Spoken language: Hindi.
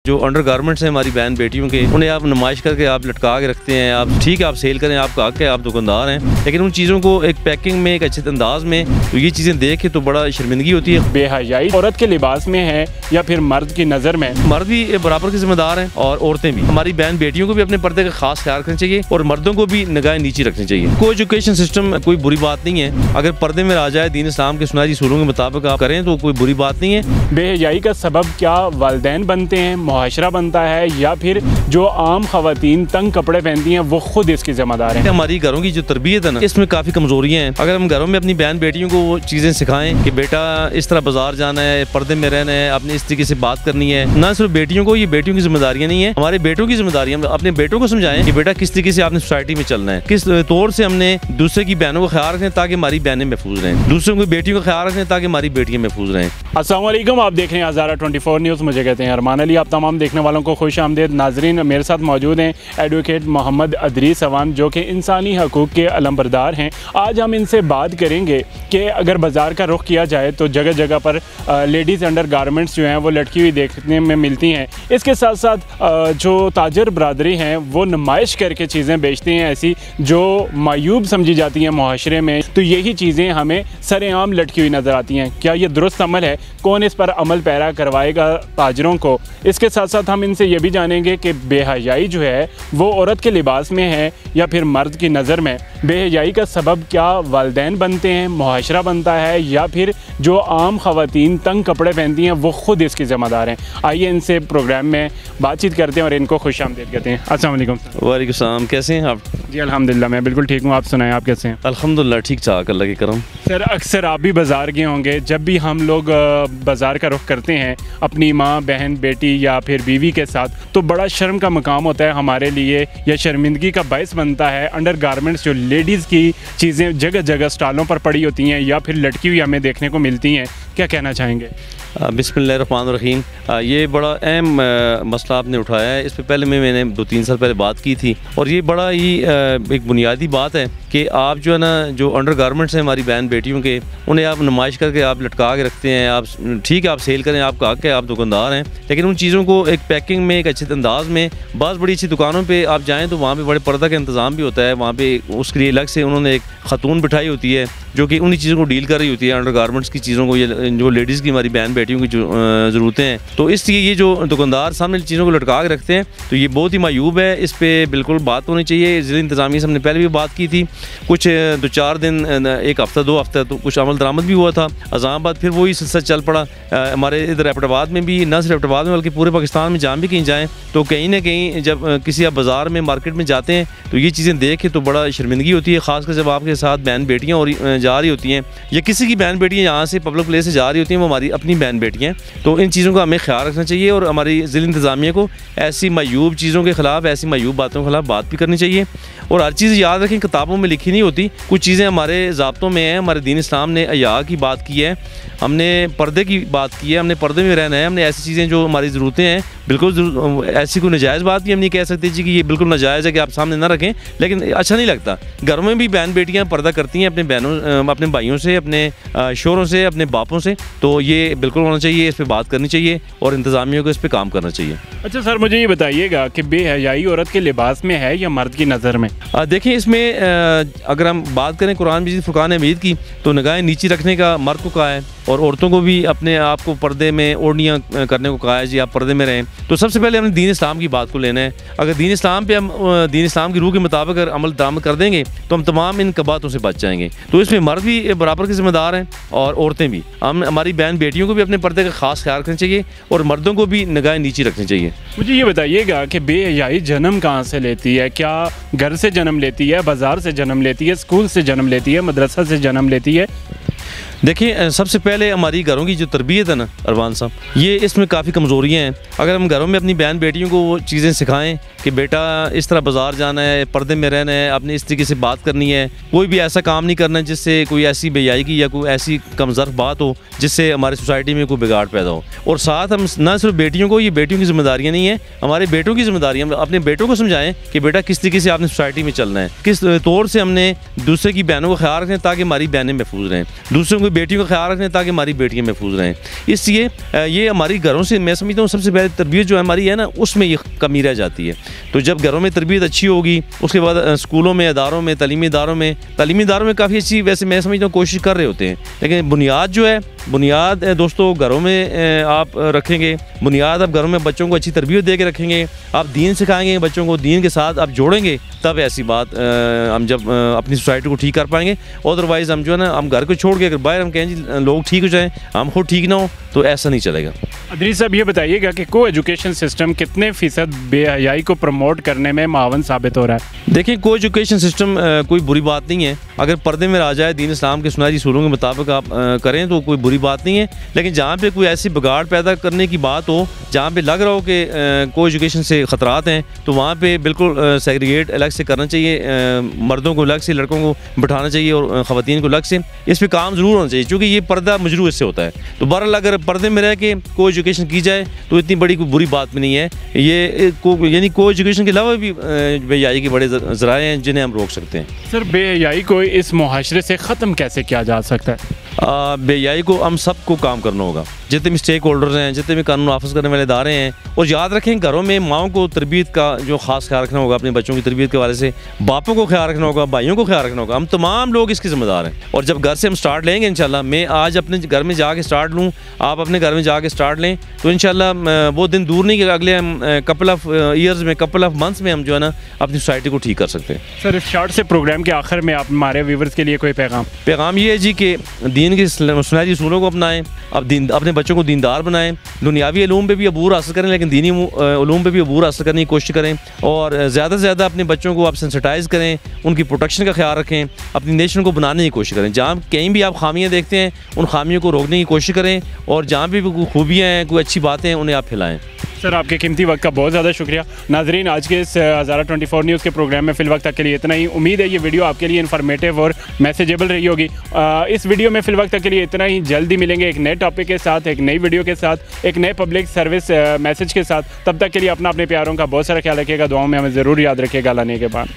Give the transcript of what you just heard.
जो अंडर गारमेंट्स हैं हमारी बहन बेटियों के, उन्हें आप नुमाइश करके आप लटका के रखते हैं। आप ठीक है, आप सेल करें, आपका हक है, आप दुकानदार हैं, लेकिन उन चीज़ों को एक पैकिंग में, एक अच्छे अंदाज में, तो ये चीज़ें देख के तो बड़ा शर्मिंदगी होती है। बेहयाई औरत के लिबास में है या फिर मर्द की नज़र में? मर्द भी बराबर के जिम्मेदार हैं और औरतें भी। हमारी बहन बेटियों को भी अपने पर्दे का खास ख्याल रखना चाहिए और मर्दों को भी निगाहें नीचे रखनी चाहिए। को एजुकेशन सिस्टम कोई बुरी बात नहीं है, अगर पर्दे में आ जाए, दीन इस्लाम के सुनहरी सूलों के मुताबिक आप करें तो कोई बुरी बात नहीं है। बेहयाई का सबब क्या वालिदैन बनते हैं, मुआशरा बनता है, या फिर जो आम खवातीन तंग कपड़े पहनती हैं वो खुद इसकी जिम्मेदार हैं? हमारी घरों की जो तरबियत है ना, इसमें काफ़ी कमजोरियाँ हैं। अगर हम घरों में अपनी बहन बेटियों को वो चीज़ें सिखाएं कि बेटा इस तरह बाजार जाना है, पर्दे में रहना है, अपनी इस तरीके से बात करनी है, ना सिर्फ बेटियों को, ये बेटियों की जिम्मेदारियाँ नहीं है, हमारे बेटों की जिम्मेदारी। हम अपने बेटों को समझाएं कि बेटा किस तरीके से आपने सोसाइटी में चलना है, किस तौर से हमने दूसरे की बहनों का ख्याल रखें ताकि हमारी बहनें महफूज रहें, दूसरों की बेटियों का ख्याल रखें ताकि हमारी बेटियां महफूज रहें। अस्सलाम वालेकुम, आप देख रहे हैं हज़ारा 24 न्यूज़। मुझे कहते हैं अरमान अली। आप तमाम देखने वालों को खुश आमदीद। नाजरीन, मेरे साथ मौजूद हैं एडवोकेट मोहम्मद अदरीस अवान, जो कि इंसानी हकूक़ के अलंबरदार हैं। आज हम इनसे बात करेंगे कि अगर बाज़ार का रुख किया जाए तो जगह जगह पर लेडीज़ अंडर गारमेंट्स जो हैं वो लटकी हुई देखने में मिलती हैं। इसके साथ साथ जो ताजर बरादरी हैं वो नुमाइश करके चीज़ें बेचती हैं ऐसी जो मायूब समझी जाती हैं मुआशरे में, तो यही चीज़ें हमें सरेआम लटकी हुई नज़र आती हैं। क्या ये दुरुस्त अमल है? कौन इस पर अमल पैरा करवाएगा ताजरों को? इसके साथ साथ हम इनसे ये भी जानेंगे कि बेहयाई जो है वो औरत के लिबास में है या फिर मर्द की नज़र में? बेहयाई का सबब क्या वालिदैन बनते हैं, मुआशरा बनता है, या फिर जो आम खवातीन तंग कपड़े पहनती हैं वो खुद इसकी ज़िम्मेदार हैं? आइए इनसे प्रोग्राम में बातचीत करते हैं और इनको खुश आमदीद कहते हैं। अस्सलाम वालेकुम। वालेकुम सलाम, कैसे हैं आप? जी अल्हम्दुलिल्लाह, मैं बिल्कुल ठीक हूँ। आप सुनाएं, आप कैसे हैं? अल्हम्दुलिल्लाह ठीक ठाक, अल्लाह की करम। सर, अक्सर आप भी बाज़ार गए होंगे। जब भी हम लोग बाज़ार का रुख करते हैं अपनी माँ, बहन, बेटी या फिर बीवी के साथ, तो बड़ा शर्म का मकाम होता है हमारे लिए, या शर्मिंदगी का बायस बनता है। अंडर गारमेंट्स जो लेडीज़ की चीज़ें जगह जगह स्टॉलों पर पड़ी होती हैं या फिर लटकी हुई हमें देखने को मिलती हैं, क्या कहना चाहेंगे? बिस्मिल्लाहिर्रहमानिर्रहीम। ये बड़ा अहम मसला आपने उठाया है। इस पर पहले मैंने 2-3 साल पहले बात की थी और ये बड़ा ही एक बुनियादी बात है कि आप जो है ना, जो अंडर गारमेंट्स हैं हमारी बहन बेटियों के, उन्हें आप नुमाइश करके आप लटका के रखते हैं। आप ठीक है, आप सेल करें, आपका हक है, आप दुकानदार हैं, लेकिन उन चीज़ों को एक पैकिंग में, एक अच्छे अंदाज में, बाज़ बड़ी अच्छी दुकानों पर आप जाएँ तो वहाँ पर बड़े पर्दा का इंतज़ाम भी होता है। वहाँ पर उसके लिए अलग से उन्होंने एक खातून बिठाई होती है जो कि उन्हीं चीज़ों को डील कर रही होती है, अंडर गारमेंट्स की चीज़ों को, ये जो लेडीज़ की हमारी बहन बेटियों की जो ज़रूरतें हैं। तो इसलिए ये जो दुकानदार सामने चीज़ों को लटका के रखते हैं तो ये बहुत ही मायूब है। इस पर बिल्कुल बात होनी चाहिए। ज़िला इंतज़ामिया से हमने पहले भी बात की थी। कुछ 2-4 दिन, 1 हफ़्ता 2 हफ़्ता तो कुछ अमल दरामद भी हुआ था। अज़ामाबाद फिर वही सिलसिला चल पड़ा। हमारे इधर एबटाबाद में भी, न सिर्फ एबटाबाद में बल्कि पूरे पाकिस्तान में जहाँ भी कहीं जाएँ तो कहीं ना कहीं जब किसी आप बाज़ार में, मार्केट में जाते हैं तो ये चीज़ें देख के तो बड़ा शर्मिंदगी होती है, ख़ासकर जब आपके साथ बहन बेटियाँ और जा रही होती हैं या किसी की बहन बेटियाँ यहाँ से पब्लिक प्लेस से जा रही होती हैं, वो हमारी अपनी बहन बेटियाँ हैं। तो इन चीज़ों का हमें ख्याल रखना चाहिए और हमारी ज़िला इंतज़ामिया को ऐसी मायूब चीज़ों के ख़िलाफ़, ऐसी मायूब बातों के ख़िलाफ़ बात भी करनी चाहिए। और हर चीज़ याद रखें, किताबों में लिखी नहीं होती, कुछ चीज़ें हमारे ज़ाब्तों में हैं। हमारे दीन इस्लाम ने हया की बात की है, हमने पर्दे की बात की है, हमने पर्दे में रहना है, हमने ऐसी चीज़ें जो हमारी ज़रूरतें हैं, बिल्कुल ऐसी कोई नाजायज़ बात भी हम नहीं कह सकते जी कि ये बिल्कुल नाजायज़ है कि आप सामने ना रखें, लेकिन अच्छा नहीं लगता। घरों में भी बहन बेटियाँ पर्दा करती हैं अपने बहनों, अपने भाइयों से, अपने शोहरों से, अपने बापों से, तो ये बिल्कुल होना चाहिए, इस पर बात करनी चाहिए और इंतज़ामिया को इस पर काम करना चाहिए। अच्छा सर, मुझे ये बताइएगा कि बेहयाई औरत के लिबास में है या मर्द की नज़र में? देखिए, इसमें अगर हम बात करें कुरान मजीद फुरकान हमीद की, तो निगाहें नीचे रखने का मर्द को कहा है और औरतों को भी अपने आप को पर्दे में ओढ़नियाँ करने को कहा है जी, आप पर्दे में रहें। तो सबसे पहले हमने दीन इस्लाम की बात को लेना है। अगर दीन इस्लाम पे हम दीन इस्लाम की रूह के मुताबिक अगर अमल दरामद कर देंगे तो हम तमाम इन कबातों से बच जाएंगे। तो इसमें मर्द भी बराबर के जिम्मेदार हैं और औरतें भी। हम हमारी बहन बेटियों को भी अपने पर्दे का खास ख्याल रखना चाहिए और मर्दों को भी निगाहें नीचे रखनी चाहिए। मुझे ये बताइएगा कि बेहयाई जन्म कहाँ से लेती है? क्या घर से जन्म लेती है, बाज़ार से जन्म लेती है, स्कूल से जन्म लेती है, मदरसा से जन्म लेती है? देखिए, सबसे पहले हमारी घरों की जो तरबियत है ना अरमान साहब, ये इसमें काफ़ी कमज़ोरियाँ हैं। अगर हम घरों में अपनी बहन बेटियों को वो चीज़ें सिखाएं कि बेटा इस तरह बाज़ार जाना है, पर्दे में रहना है, अपनी इस तरीके से बात करनी है, कोई भी ऐसा काम नहीं करना जिससे कोई ऐसी बेहयाई की या कोई ऐसी कमज़र्फ बात हो जिससे हमारी सोसाइटी में कोई बिगाड़ पैदा हो। और साथ हम ना सिर्फ बेटियों को, ये बेटियों की जिम्मेदारियाँ नहीं है, हमारे बेटों की जिम्मेदारी। हम अपने बेटों को समझाएं कि बेटा किस तरीके से आपने सोसाइटी में चलना है, किस तौर से हमने दूसरे की बहनों का ख्याल रखें ताकि हमारी बहनें महफूज रहें, दूसरों की अपनी बेटियों का ख्याल रखें ताकि हमारी बेटियाँ महफूज रहें। इसलिए ये हमारी घरों से, मैं समझता हूँ सबसे पहले तरबियत जो हमारी है ना, उसमें ये कमी रह जाती है। तो जब घरों में तरबियत अच्छी होगी, उसके बाद स्कूलों में, इदारों में, तालीमी इदारों में काफ़ी अच्छी, वैसे मैं समझता हूँ कोशिश कर रहे होते हैं। लेकिन बुनियाद जो है, बुनियाद दोस्तों घरों में आप रखेंगे, बुनियाद आप घरों में बच्चों को अच्छी तरबियत दे के रखेंगे, आप दीन सिखाएंगे बच्चों को, दीन के साथ आप जोड़ेंगे, तब ऐसी बात हम जब अपनी सोसाइटी को ठीक कर पाएंगे। अदरवाइज़ हम जो है ना, हम घर को छोड़ के अगर बाहर हम कहें जी लोग ठीक हो जाएं, हम खुद ठीक ना हो, तो ऐसा नहीं चलेगा। अदरीस साहब, ये बताइएगा कि को एजुकेशन सिस्टम कितने फ़ीसद बेहयाई को प्रमोट करने में मावन साबित हो रहा है? देखिए, को एजुकेशन सिस्टम कोई बुरी बात नहीं है। अगर पर्दे में आ जाए, दीन इस्लाम के सुनहरी सूलों के मुताबिक आप करें तो कोई बुरी बात नहीं है। लेकिन जहाँ पे कोई ऐसी बिगाड़ पैदा करने की बात हो, जहाँ पे लग रहा हो कि को एजुकेशन से ख़तरात हैं, तो वहाँ पे बिल्कुल सेग्रीगेट अलग से करना चाहिए, मर्दों को अलग से, लड़कों को बिठाना चाहिए और ख़वातीन को अलग से। इस पर काम ज़रूर होना चाहिए, क्योंकि ये पर्दा मजरू इससे होता है। तो बहरहाल अगर पर्दे में रह के को एजुकेशन की जाए तो इतनी बड़ी कोई बुरी बात भी नहीं है। ये यानी को एजुकेशन के अलावा भी बेहयाई के बड़े ज़राए हैं जिन्हें हम रोक सकते हैं। सर, बेहयाई को इस मुआशरे से ख़त्म कैसे किया जा सकता है? बेहयाई को हम सबको काम करना होगा, जितने भी स्टेक होल्डर्स हैं, जितने भी कानून नाफिज करने वाले इदारे हैं। और याद रखें, घरों में माओं को तरबियत का जो ख़ास ख्याल रखना होगा, अपने बच्चों की तरबियत के हवाले से, बापों को ख्याल रखना होगा, भाइयों को ख्याल रखना होगा। हम तमाम लोग इसके ज़िम्मेदार हैं। और जब घर से हम स्टार्ट लेंगे इंशाल्लाह, मैं आज अपने घर में जाके स्टार्ट लूँ, आप अपने घर में जाके स्टार्ट लें, तो इंशाल्लाह वो दिन दूर नहीं कि अगले कपल ऑफ ईयर्स में, कपल ऑफ मंथ्स में हम जो है ना अपनी सोसाइटी को ठीक कर सकते हैं। सर, इस शॉर्ट से प्रोग्राम के आखिर में आप हमारे व्यूवर्स के लिए कोई पैगाम ये है जी कि दीन के सुनहरी उसूलों को अपनाएं, अपने बच्चों को दीनदार बनाएं, दुनियावी उलूम पे भी अबूर हासिल करें, लेकिन दीनी उलूम पे भी अबूर हासिल करने की कोशिश करें। और ज़्यादा से ज़्यादा अपने बच्चों को आप सेंसिटाइज़ करें, उनकी प्रोटेक्शन का ख्याल रखें, अपनी नेशन को बनाने की कोशिश करें। जहाँ कहीं भी आप खामियाँ देखते हैं, उन खामियों को रोकने की कोशिश करें, और जहाँ भी कोई खूबियाँ हैं, कोई अच्छी बातें हैं, उन्हें आप फैलाएँ। सर, आपके कीमती वक्त का बहुत ज़्यादा शुक्रिया। नाजरीन, आज के इस हज़ारा 24 न्यूज़ के प्रोग्राम में फ़िल वक्त तक के लिए इतना ही। उम्मीद है ये वीडियो आपके लिए इन्फॉर्मेटिव और मैसेजेबल रही होगी। इस वीडियो में फ़िल वक्त तक के लिए इतना ही। जल्दी मिलेंगे एक नए टॉपिक के साथ, एक नई वीडियो के साथ, एक नए पब्लिक सर्विस मैसेज के साथ। तब तक के लिए अपने प्यारों का बहुत सारा ख्याल रखिएगा, दुआओं में हमें ज़रूर याद रखिएगा। अल्लाह ने के बाद।